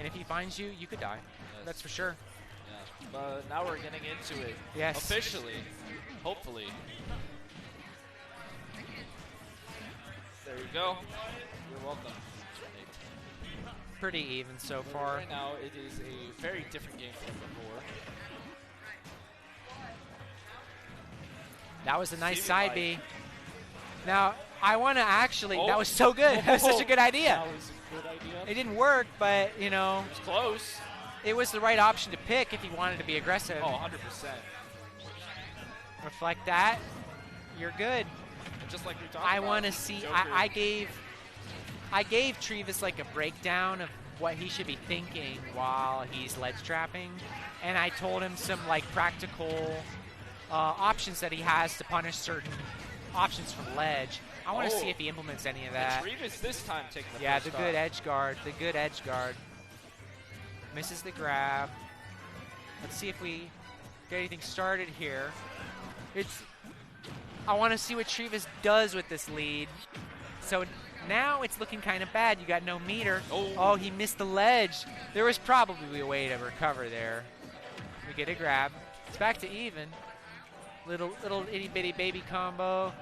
and if he finds you, you could die. Yes. That's for sure. Yeah. But now we're getting into it. Yes. Officially. Hopefully. There you go. You're welcome. Pretty even so far. Right now, it is a very different game from before. That was a nice Stevie side Light. B. Now, I want to actually, Oh. that was so good. That was such a good idea. That was a good idea. It didn't work, but, you know, It was close. it was the right option to pick if he wanted to be aggressive. Oh, 100%. Reflect that. You're good. And just like we talked about. I want to see, Joker. I gave Treevis like a breakdown of what he should be thinking while he's ledge trapping, and I told him some like practical options that he has to punish certain options from ledge. I want to see if he implements any of that. Treevis this time taking the Yeah, first the stock. good edge guard. The good edge guard. Misses the grab. Let's see if we get anything started here. I want to see what Treevis does with this lead. So now it's looking kind of bad. You got no meter. Oh, he missed the ledge. There was probably a way to recover there. We get a grab. It's back to even. Little itty bitty baby combo.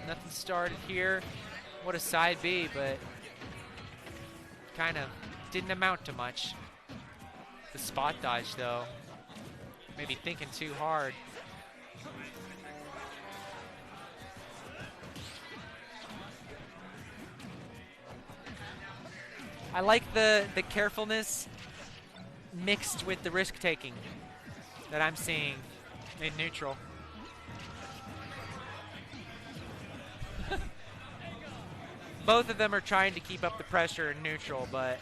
Nothing started here. What a side B, but kind of didn't amount to much. The spot dodge though. Maybe thinking too hard. I like the carefulness mixed with the risk taking that I'm seeing in neutral. Both of them are trying to keep up the pressure in neutral, but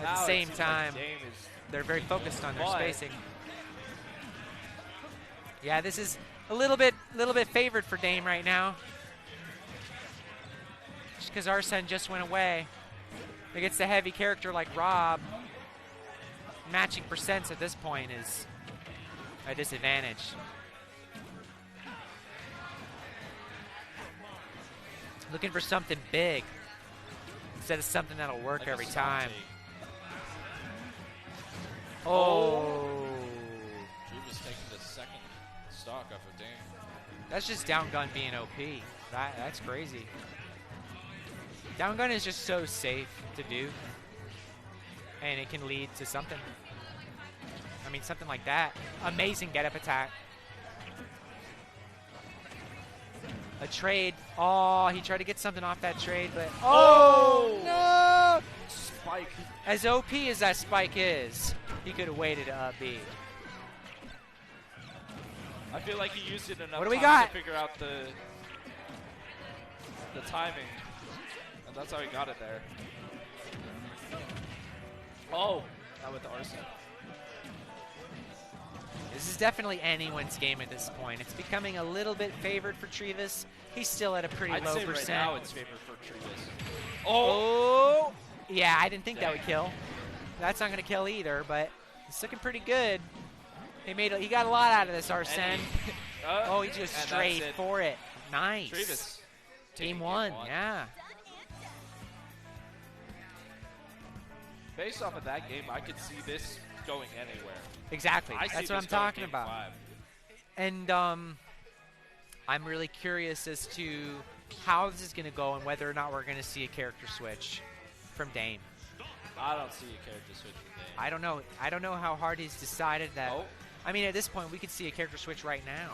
at the same time, they're very focused on their spacing. Yeah, this is a little bit favored for Dame right now. Just because Arsene just went away. Against a heavy character like R.O.B, matching percents at this point is a disadvantage. Looking for something big instead of something that'll work like every time. Oh. Treevis taking the second stock off of Dame. That's just down gun being OP. That's crazy. Down gun is just so safe to do, and it can lead to something. I mean, something like that. Amazing get-up attack. A trade. Oh, he tried to get something off that trade, but oh no! Spike. As OP as that spike is, he could have waited up B. I feel like he used it enough What do we times got? to figure out the timing. And that's how he got it there. Oh, not with the Arsene. This is definitely anyone's game at this point. It's becoming a little bit favored for Treevis. He's still at a pretty I'd low say percent. Right now it's favored for Treevis. Oh! Yeah, I didn't think that would kill. That's not going to kill either, but it's looking pretty good. He got a lot out of this, Arsene. Oh, he just straight for it. Nice. Treevis. Game one, yeah. Based off of that game, I could see this going anywhere. Exactly. That's what I'm talking about. 5. And I'm really curious as to how this is going to go and whether or not we're going to see a character switch from Dame. I don't see a character switch from Dame. I don't know. I don't know how hard he's decided that. Oh. I mean, at this point, we could see a character switch right now.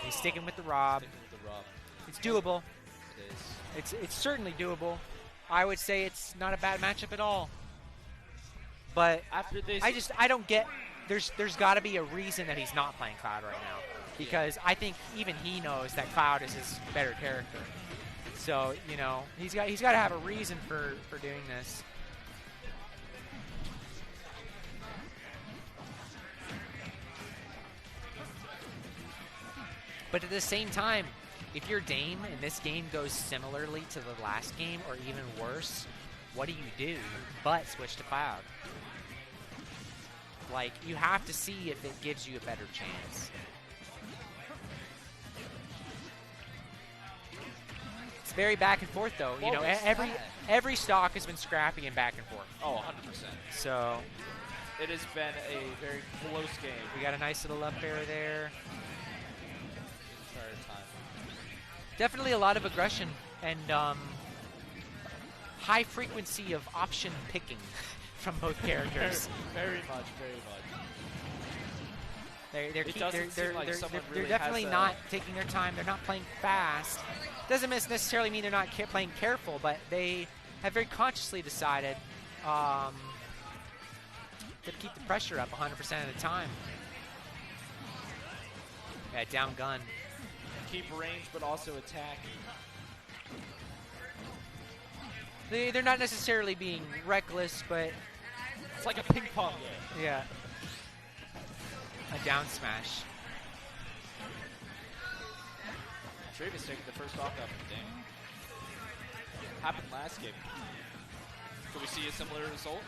He's sticking with the R.O.B. It's doable. It is. It's certainly doable. I would say it's not a bad matchup at all. But after this, I don't get. There's got to be a reason that he's not playing Cloud right now, because I think even he knows that Cloud is his better character. So you know he's got to have a reason for doing this. But at the same time, if you're Dame and this game goes similarly to the last game or even worse, what do you do but switch to Cloud? Like, you have to see if it gives you a better chance. very back and forth, though. You know, every stock has been scrappy and back and forth. Oh, 100%. So it has been a very close game. We got a nice little up air there. Entire time. Definitely a lot of aggression and high frequency of option picking from both characters. Very much, very much. They're definitely not taking their time. They're not playing fast. Doesn't necessarily mean they're not playing careful, but they have very consciously decided to keep the pressure up 100% of the time. Yeah, down gun. Keep range, but also attack. They're not necessarily being reckless, but it's like a ping pong game. Yeah. A down smash. Treevis taking the first off after the game. Happened last game. Could we see a similar result?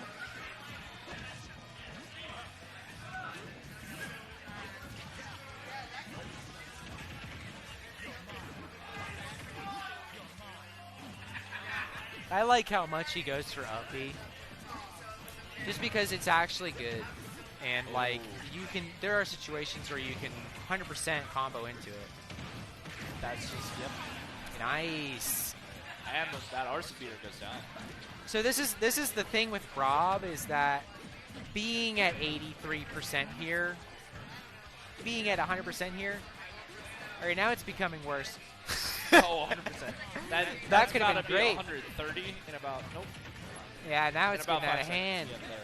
I like how much he goes for R.O.B. Just because it's actually good. And like there are situations where you can 100% combo into it. That's just, yep. Nice. And that arson beater goes down. So this is the thing with R.O.B. is that being at 83% here, being at 100% here, all right, now it's becoming worse. Oh, 100%. That could have been be great. 130 in about, nope. Yeah, now it's getting out of seconds. hand. Yep, there.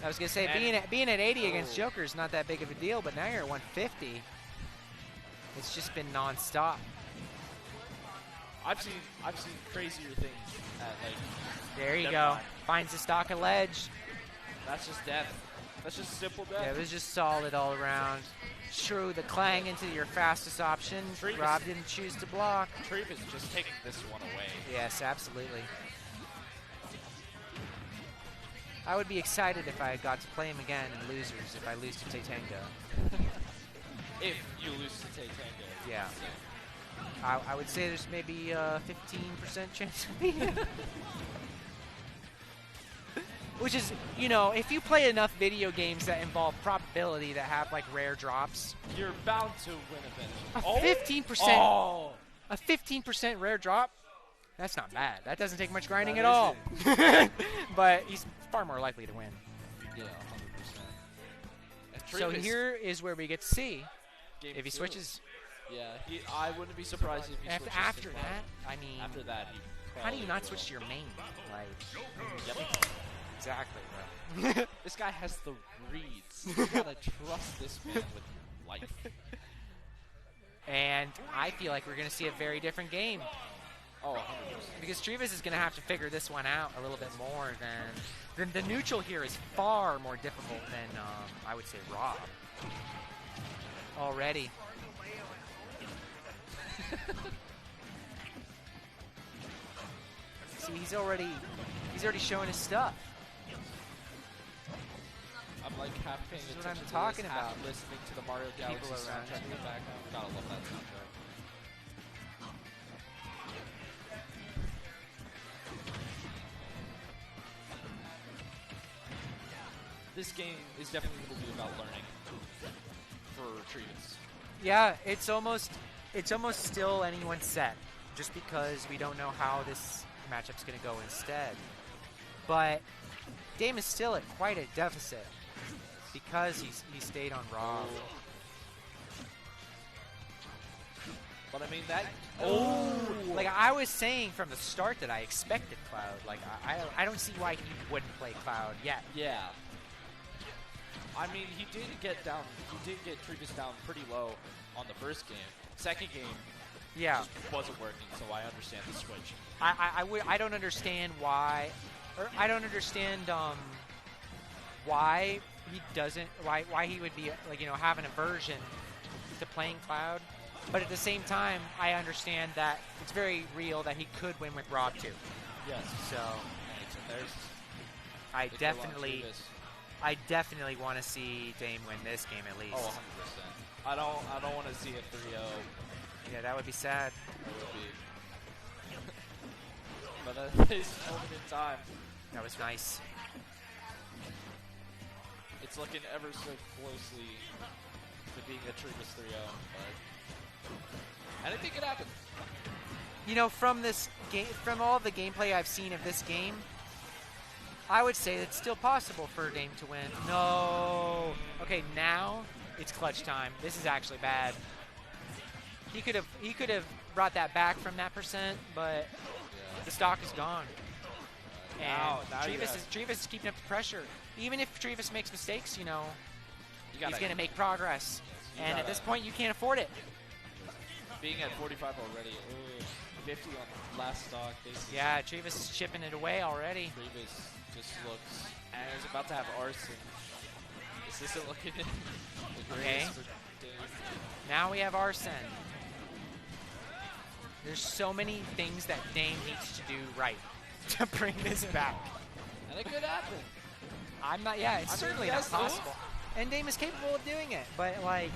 I was gonna say being at 80 against Joker is not that big of a deal, but now you're at 150. It's just been nonstop. I've seen crazier things at like. There you go. Finds the stock a ledge. That's just death. That's just simple death. Yeah, it was just solid all around. Shrew the clang into your fastest option. R.O.B. didn't choose to block. Treevis just taking this one away. Yes, absolutely. I would be excited if I got to play him again in Losers if I lose to Tatango. If you lose to Tatango. Yeah. I would say there's maybe a 15% chance of me. Which is, you know, if you play enough video games that involve probability that have like rare drops, you're bound to win eventually. 15%. A 15% rare drop. That's not bad. That doesn't take much grinding at all. But he's far more likely to win. Yeah, 100%. So here is where we get to see if he switches. Yeah, I wouldn't be surprised if he switches. After that, I mean, after that, how do you not switch to your main? Like, yep. Exactly, bro. This guy has the reads. You gotta trust this man with life. And I feel like we're gonna see a very different game. Oh, 100%. Because Treevis is going to have to figure this one out a little bit more than the neutral here is far more difficult than, I would say, R.O.B. Already. See, he's already showing his stuff. I'm like half paying attention. This is what I'm to talking this, about. Half listening to the Mario Galaxy People around soundtrack in the background. Gotta love that soundtrack. This game is definitely going to be about learning for Treevis. Yeah, it's almost still anyone's set, just because we don't know how this matchup's going to go instead. But Dame is still at quite a deficit because he stayed on R.O.B. But I mean that. Like I was saying from the start that I expected Cloud. Like I don't see why he wouldn't play Cloud yet. Yeah. I mean, he did get Treevis down pretty low on the first game. Second game, just wasn't working, so I understand the switch. I don't understand why, or I don't understand why he doesn't, why he would be like, you know, have an aversion to playing Cloud, but at the same time, I understand that it's very real that he could win with R.O.B. too. Yes. So there's. I definitely want to see Dame win this game at least. Oh, 100%. I don't want to see a 3-0. Yeah, that would be sad. That would be. but at this moment in time, that was nice. It's looking ever so closely to being a Treevis 3-0, but anything could happen. You know, from this game, from all the gameplay I've seen of this game, I would say it's still possible for Dame to win. No. Okay, now it's clutch time. This is actually bad. He could have brought that back from that %, but the stock is gone. Now Treevis is keeping up the pressure. Even if Treevis makes mistakes, you know, he's going to make progress. And at this point, you can't afford it. Being at 45 already. 50 on the last stock. Yeah, Treevis is chipping it away already. Treevis just looks, and he's about to have arson. This isn't looking okay. Now we have arson. There's so many things that Dame needs to do right to bring this back. And it could happen. It's certainly not possible. And Dame is capable of doing it, but like,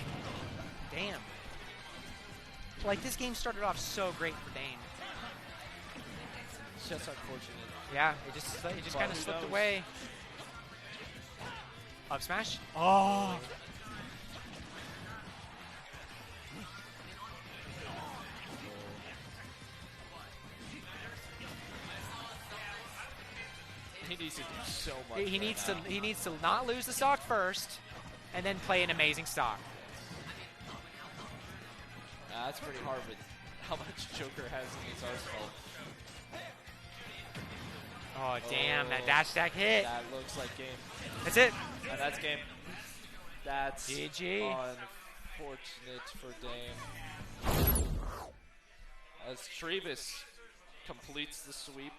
damn. Like, this game started off so great for Dame. It's just unfortunate. Yeah, it just kind of slipped away. Up smash. Oh. He needs to do so much. He needs to not lose the stock first, and then play an amazing stock. That's pretty hard with how much Joker has in his arsenal. Oh, damn, that dash stack hit. That looks like game. That's it. And that's game. That's GG. Unfortunate for Dame. As Treevis completes the sweep.